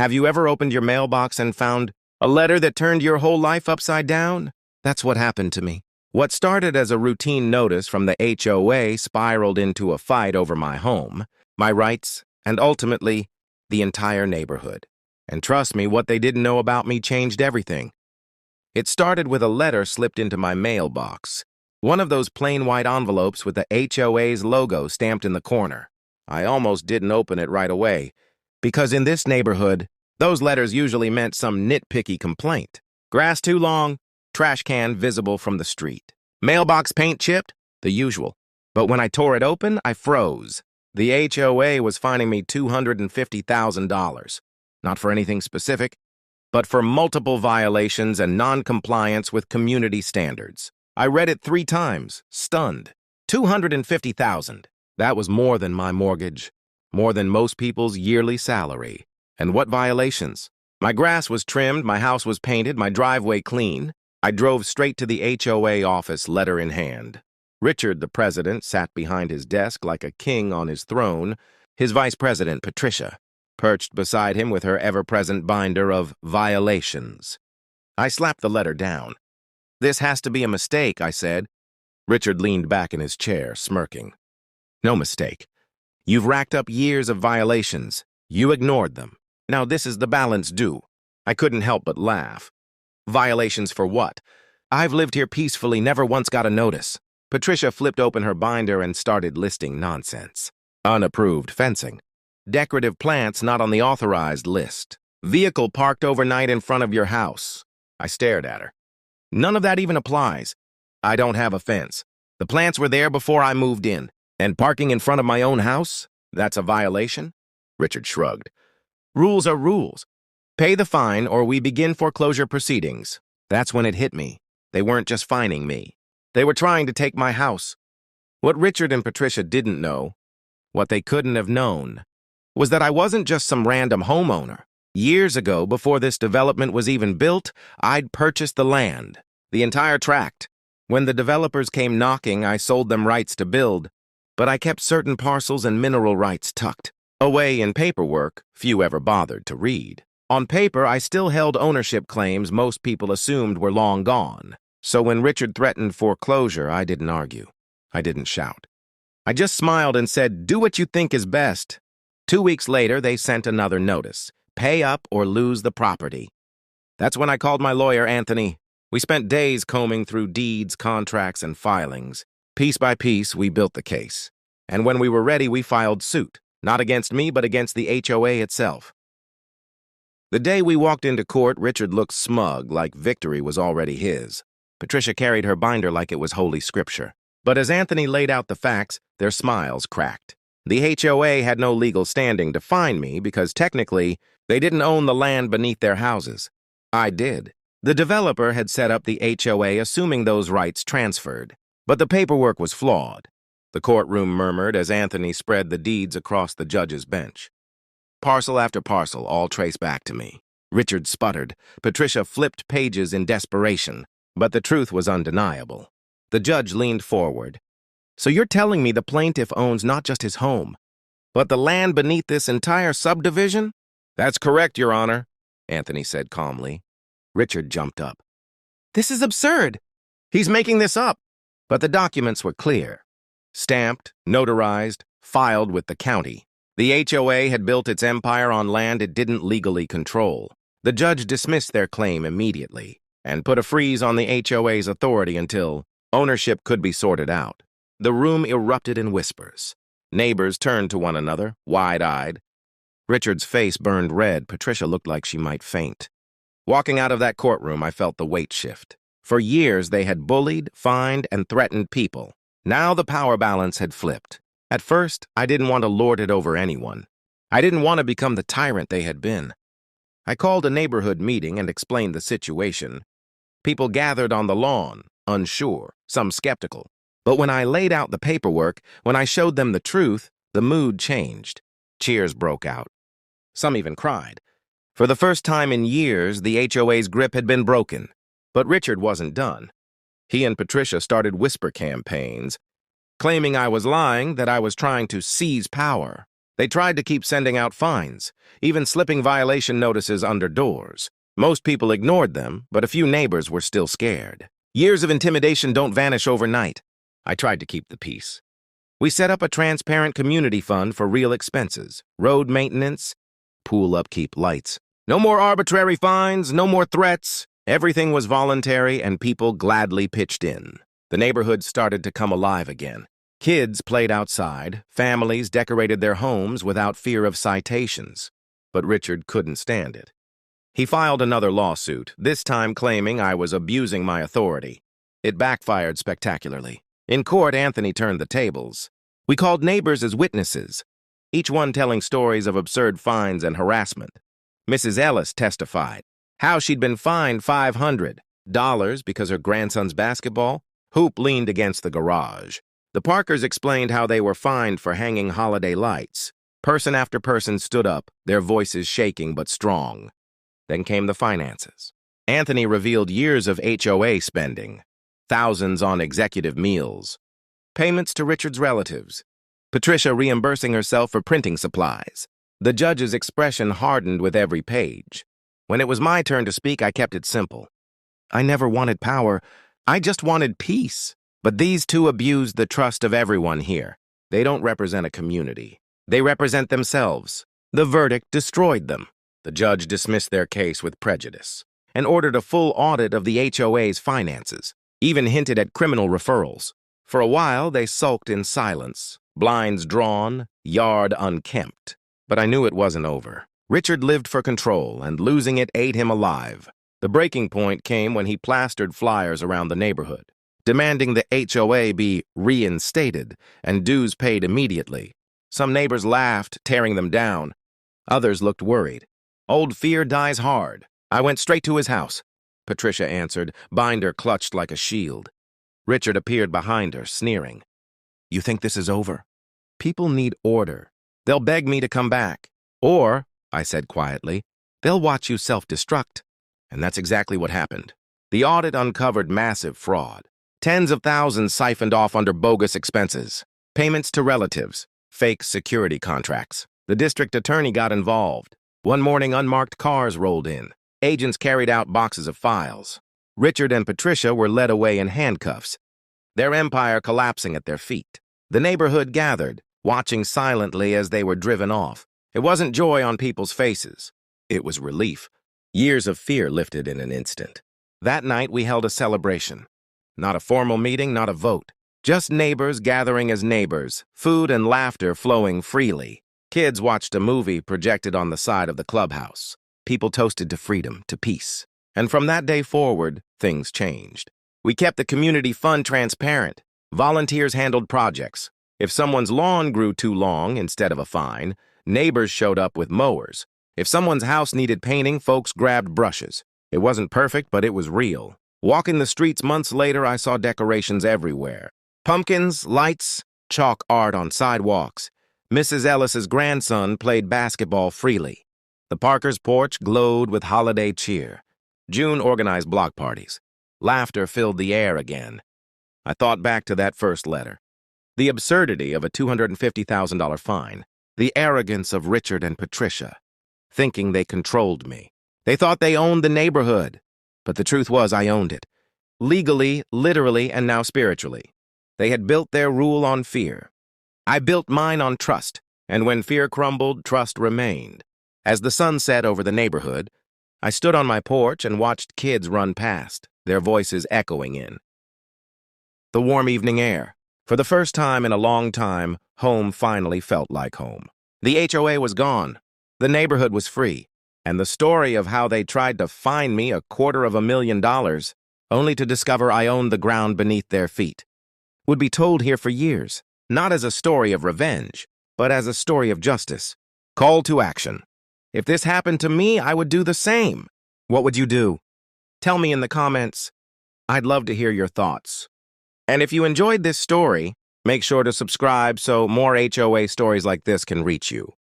Have you ever opened your mailbox and found a letter that turned your whole life upside down? That's what happened to me. What started as a routine notice from the HOA spiraled into a fight over my home, my rights, and ultimately, the entire neighborhood. And trust me, what they didn't know about me changed everything. It started with a letter slipped into my mailbox. One of those plain white envelopes with the HOA's logo stamped in the corner. I almost didn't open it right away, because in this neighborhood, those letters usually meant some nitpicky complaint. Grass too long, trash can visible from the street. Mailbox paint chipped, the usual. But when I tore it open, I froze. The HOA was fining me $250,000. Not for anything specific, but for multiple violations and non-compliance with community standards. I read it 3 times, stunned. $250,000. That was more than my mortgage, more than most people's yearly salary. And what violations? My grass was trimmed, my house was painted, my driveway clean. I drove straight to the HOA office, letter in hand. Richard, the president, sat behind his desk like a king on his throne. His vice president, Patricia, perched beside him with her ever-present binder of violations. I slapped the letter down. "This has to be a mistake," I said. Richard leaned back in his chair, smirking. "No mistake. You've racked up years of violations. You ignored them. Now this is the balance due." I couldn't help but laugh. "Violations for what? I've lived here peacefully, never once got a notice." Patricia flipped open her binder and started listing nonsense. Unapproved fencing. Decorative plants not on the authorized list. Vehicle parked overnight in front of your house. I stared at her. "None of that even applies. I don't have a fence. The plants were there before I moved in. And parking in front of my own house? That's a violation?" Richard shrugged. "Rules are rules. Pay the fine or we begin foreclosure proceedings." That's when it hit me. They weren't just fining me. They were trying to take my house. What Richard and Patricia didn't know, what they couldn't have known, was that I wasn't just some random homeowner. Years ago, before this development was even built, I'd purchased the land, the entire tract. When the developers came knocking, I sold them rights to build, but I kept certain parcels and mineral rights tucked away in paperwork few ever bothered to read. On paper, I still held ownership claims most people assumed were long gone. So when Richard threatened foreclosure, I didn't argue. I didn't shout. I just smiled and said, "Do what you think is best." 2 weeks later, they sent another notice. "Pay up or lose the property." That's when I called my lawyer, Anthony. We spent days combing through deeds, contracts, and filings. Piece by piece, we built the case. And when we were ready, we filed suit. Not against me, but against the HOA itself. The day we walked into court, Richard looked smug, like victory was already his. Patricia carried her binder like it was holy scripture. But as Anthony laid out the facts, their smiles cracked. The HOA had no legal standing to fine me because technically, they didn't own the land beneath their houses. I did. The developer had set up the HOA assuming those rights transferred. But the paperwork was flawed. The courtroom murmured as Anthony spread the deeds across the judge's bench. Parcel after parcel, all traced back to me. Richard sputtered. Patricia flipped pages in desperation. But the truth was undeniable. The judge leaned forward. "So you're telling me the plaintiff owns not just his home, but the land beneath this entire subdivision?" "That's correct, Your Honor," Anthony said calmly. Richard jumped up. "This is absurd. He's making this up." But the documents were clear. Stamped, notarized, filed with the county. The HOA had built its empire on land it didn't legally control. The judge dismissed their claim immediately and put a freeze on the HOA's authority until ownership could be sorted out. The room erupted in whispers. Neighbors turned to one another, wide-eyed. Richard's face burned red. Patricia looked like she might faint. Walking out of that courtroom, I felt the weight shift. For years, they had bullied, fined, and threatened people. Now the power balance had flipped. At first, I didn't want to lord it over anyone. I didn't want to become the tyrant they had been. I called a neighborhood meeting and explained the situation. People gathered on the lawn, unsure, some skeptical. But when I laid out the paperwork, when I showed them the truth, the mood changed. Cheers broke out. Some even cried. For the first time in years, the HOA's grip had been broken. But Richard wasn't done. He and Patricia started whisper campaigns, claiming I was lying, that I was trying to seize power. They tried to keep sending out fines, even slipping violation notices under doors. Most people ignored them, but a few neighbors were still scared. Years of intimidation don't vanish overnight. I tried to keep the peace. We set up a transparent community fund for real expenses, road maintenance, pool upkeep, lights. No more arbitrary fines, no more threats. Everything was voluntary and people gladly pitched in. The neighborhood started to come alive again. Kids played outside, families decorated their homes without fear of citations. But Richard couldn't stand it. He filed another lawsuit, this time claiming I was abusing my authority. It backfired spectacularly. In court, Anthony turned the tables. We called neighbors as witnesses, each one telling stories of absurd fines and harassment. Mrs. Ellis testified how she'd been fined $500 because her grandson's basketball hoop leaned against the garage. The Parkers explained how they were fined for hanging holiday lights. Person after person stood up, their voices shaking but strong. Then came the finances. Anthony revealed years of HOA spending, thousands on executive meals, payments to Richard's relatives, Patricia reimbursing herself for printing supplies. The judge's expression hardened with every page. When it was my turn to speak, I kept it simple. I never wanted power. I just wanted peace. But these two abused the trust of everyone here. They don't represent a community. They represent themselves. The verdict destroyed them. The judge dismissed their case with prejudice and ordered a full audit of the HOA's finances, even hinted at criminal referrals. For a while, they sulked in silence, blinds drawn, yard unkempt. But I knew it wasn't over. Richard lived for control, and losing it ate him alive. The breaking point came when he plastered flyers around the neighborhood, demanding the HOA be reinstated and dues paid immediately. Some neighbors laughed, tearing them down. Others looked worried. Old fear dies hard. I went straight to his house, Patricia answered, binder clutched like a shield. Richard appeared behind her, sneering. You think this is over? People need order. They'll beg me to come back. Or, I said quietly, they'll watch you self-destruct. And that's exactly what happened. The audit uncovered massive fraud. Tens of thousands siphoned off under bogus expenses. Payments to relatives. Fake security contracts. The district attorney got involved. One morning, unmarked cars rolled in. Agents carried out boxes of files. Richard and Patricia were led away in handcuffs, their empire collapsing at their feet. The neighborhood gathered, watching silently as they were driven off. It wasn't joy on people's faces. It was relief. Years of fear lifted in an instant. That night, we held a celebration. Not a formal meeting, not a vote. Just neighbors gathering as neighbors, food and laughter flowing freely. Kids watched a movie projected on the side of the clubhouse. People toasted to freedom, to peace. And from that day forward, things changed. We kept the community fund transparent. Volunteers handled projects. If someone's lawn grew too long instead of a fine, neighbors showed up with mowers. If someone's house needed painting, folks grabbed brushes. It wasn't perfect, but it was real. Walking the streets months later, I saw decorations everywhere. Pumpkins, lights, chalk art on sidewalks. Mrs. Ellis's grandson played basketball freely. The Parkers' porch glowed with holiday cheer. June organized block parties. Laughter filled the air again. I thought back to that first letter. The absurdity of a $250,000 fine. The arrogance of Richard and Patricia, thinking they controlled me. They thought they owned the neighborhood. But the truth was I owned it. Legally, literally, and now spiritually. They had built their rule on fear. I built mine on trust, and when fear crumbled, trust remained. As the sun set over the neighborhood, I stood on my porch and watched kids run past, their voices echoing in the warm evening air. For the first time in a long time, home finally felt like home. The HOA was gone. The neighborhood was free. And the story of how they tried to fine me $250,000, only to discover I owned the ground beneath their feet, would be told here for years, not as a story of revenge, but as a story of justice. Call to action. If this happened to me, I would do the same. What would you do? Tell me in the comments. I'd love to hear your thoughts. And if you enjoyed this story, make sure to subscribe so more HOA stories like this can reach you.